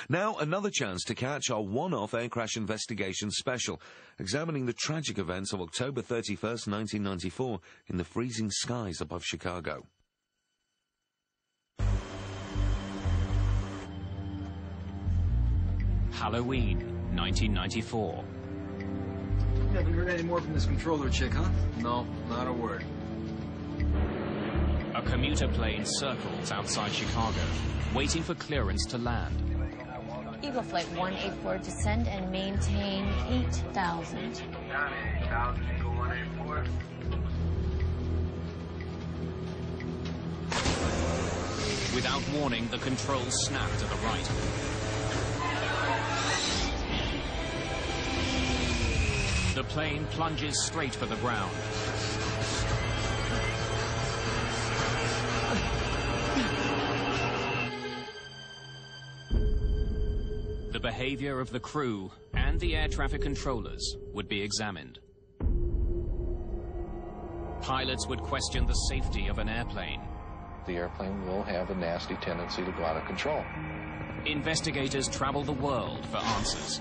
Now, another chance to catch our one-off air crash investigation special, examining the tragic events of October 31st, 1994, in the freezing skies above Chicago. Halloween, 1994. You haven't heard any more from this controller chick, huh? No, not a word. A commuter plane circles outside Chicago, waiting for clearance to land. Eagle Flight 184, descend and maintain 8,000. Down 8,000, Eagle 184. Without warning, the controls snap to the right. The plane plunges straight for the ground. The behavior of the crew and the air traffic controllers would be examined. Pilots would question the safety of an airplane. The airplane will have a nasty tendency to go out of control. Investigators travel the world for answers.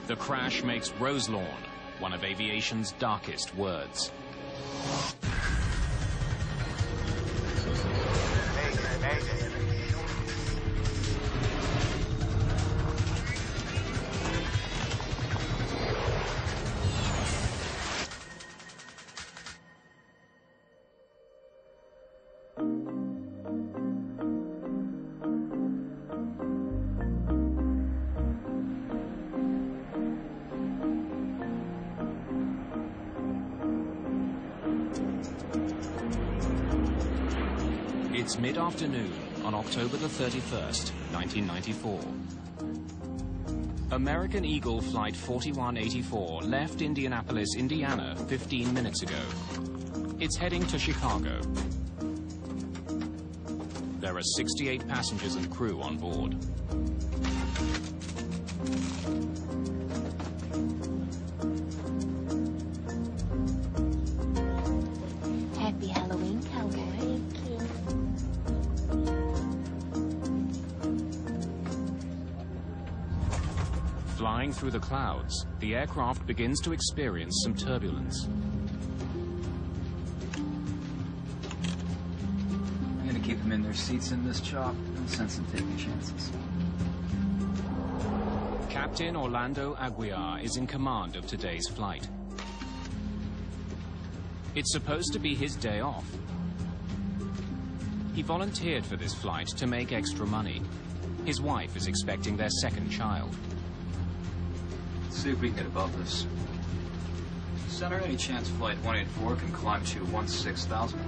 The crash makes Roselawn one of aviation's darkest words. It's mid-afternoon on October the 31st, 1994. American Eagle Flight 4184 left Indianapolis, Indiana 15 minutes ago. It's heading to Chicago. There are 68 passengers and crew on board. Happy Halloween, cowboy. Flying through the clouds, the aircraft begins to experience some turbulence. I'm gonna keep them in their seats in this chop. No sense in taking chances. Captain Orlando Aguiar is in command of today's flight. It's supposed to be his day off. He volunteered for this flight to make extra money. His wife is expecting their second child. Let's see if we can get above this. Center, any chance Flight 184 can climb to 16,000?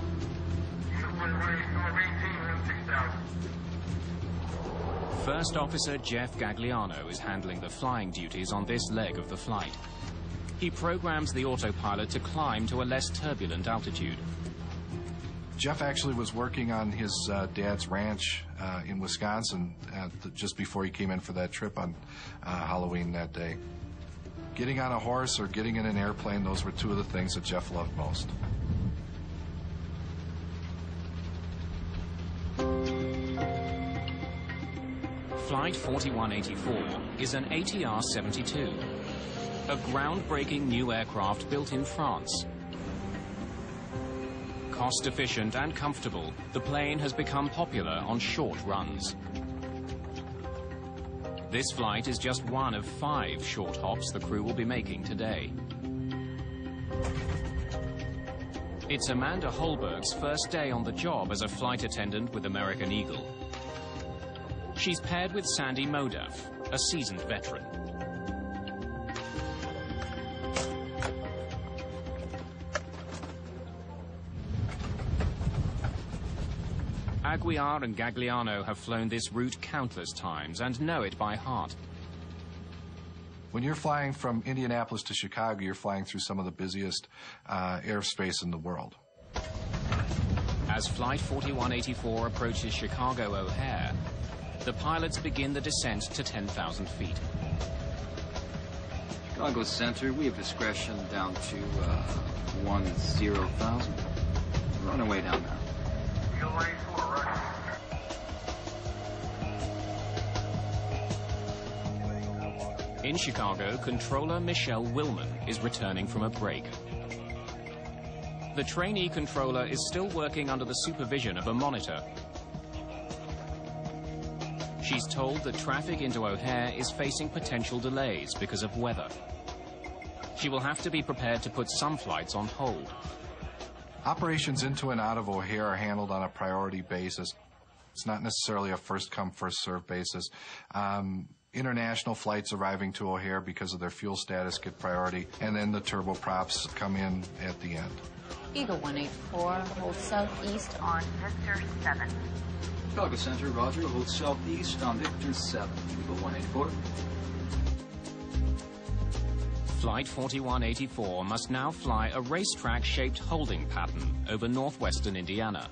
First Officer Jeff Gagliano is handling the flying duties on this leg of the flight. He programs the autopilot to climb to a less turbulent altitude. Jeff actually was working on his dad's ranch in Wisconsin just before he came in for that trip on Halloween that day. Getting on a horse or getting in an airplane, those were two of the things that Jeff loved most. Flight 4184 is an ATR-72, a groundbreaking new aircraft built in France. Cost-efficient and comfortable, the plane has become popular on short runs. This flight is just one of 5 short hops the crew will be making today. It's Amanda Holberg's first day on the job as a flight attendant with American Eagle. She's paired with Sandy Modaf, a seasoned veteran. Aguiar and Gagliano have flown this route countless times and know it by heart. When you're flying from Indianapolis to Chicago, you're flying through some of the busiest airspace in the world. As Flight 4184 approaches Chicago O'Hare, the pilots begin the descent to 10,000 feet. Chicago Center, we have discretion down to 10,000. We're on our way down now. In Chicago, controller Michelle Willman is returning from a break. The trainee controller is still working under the supervision of a monitor. She's told that traffic into O'Hare is facing potential delays because of weather. She will have to be prepared to put some flights on hold. Operations into and out of O'Hare are handled on a priority basis. It's not necessarily a first-come, first-served basis. International flights arriving to O'Hare because of their fuel status get priority, and then the turboprops come in at the end. Eagle 184, hold southeast on Victor 7. Chicago Center, roger. Hold southeast on Victor 7. Eagle 184. Flight 4184 must now fly a racetrack-shaped holding pattern over northwestern Indiana.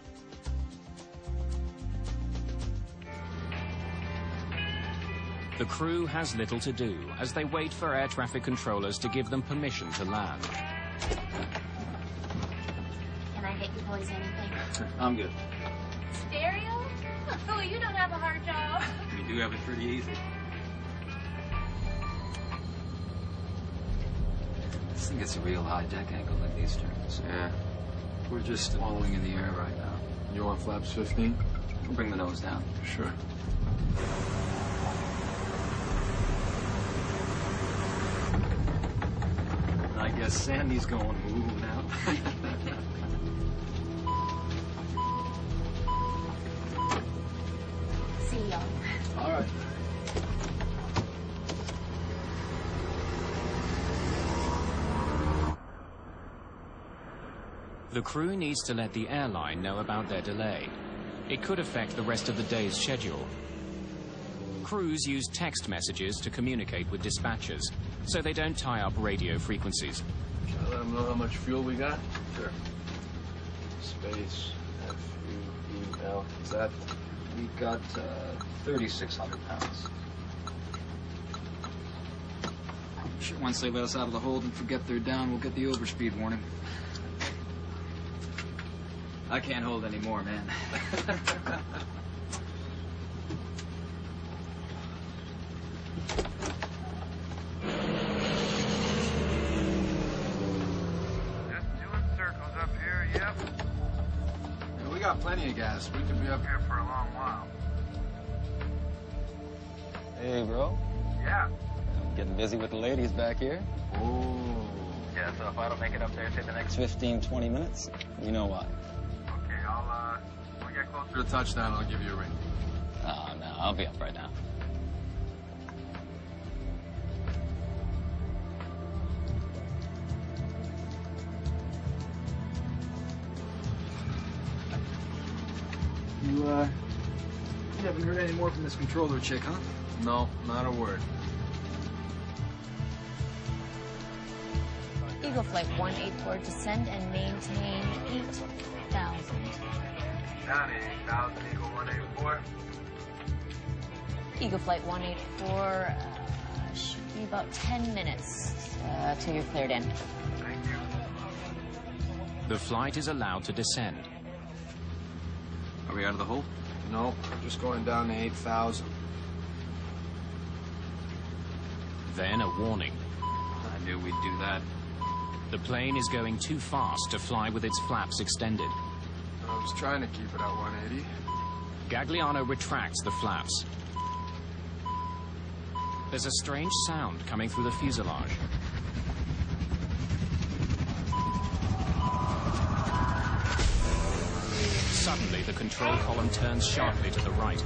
The crew has little to do as they wait for air traffic controllers to give them permission to land. Can I get you boys anything? I'm good. Stereo? Oh, you don't have a hard job. We do have it pretty easy. This thing gets a real high deck angle at these turns. Yeah. We're just wallowing in the air right now. You want flaps 15? We'll bring the nose down. Sure. I guess Sandy's going ooh now. See y'all. All right. The crew needs to let the airline know about their delay. It could affect the rest of the day's schedule. Crews use text messages to communicate with dispatchers, so they don't tie up radio frequencies. Shall I let them know how much fuel we got? Sure. Space, F-U-E-L. Is that? We've got 3,600 pounds. Sure, once they let us out of the hold and forget they're down, we'll get the overspeed warning. I can't hold any more, man. Plenty of gas. We could be up Here for a long while. Hey, bro. Yeah. Getting busy with the ladies back here. Oh. Yeah, so if I don't make it up there, say the next 15, 20 minutes. You know why. Okay, when we get closer To the touchdown, I'll give you a ring. Oh, no, I'll be up right now. You haven't heard any more from this controller chick, huh? No, not a word. Eagle Flight 184, descend and maintain 8,000. down 8,000, Eagle 184. Eagle Flight 184, should be about 10 minutes till you're cleared in. Thank you. The flight is allowed to descend. Are we out of the hole? No, just going down to 8,000. Then a warning. I knew we'd do that. The plane is going too fast to fly with its flaps extended. I was trying to keep it at 180. Gagliano retracts the flaps. There's a strange sound coming through the fuselage. Suddenly, the control column turns sharply to the right.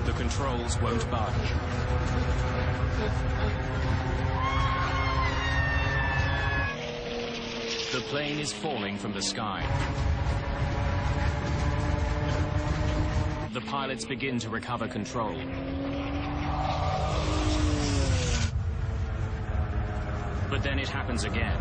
The controls won't budge. The plane is falling from the sky. The pilots begin to recover control. But then it happens again.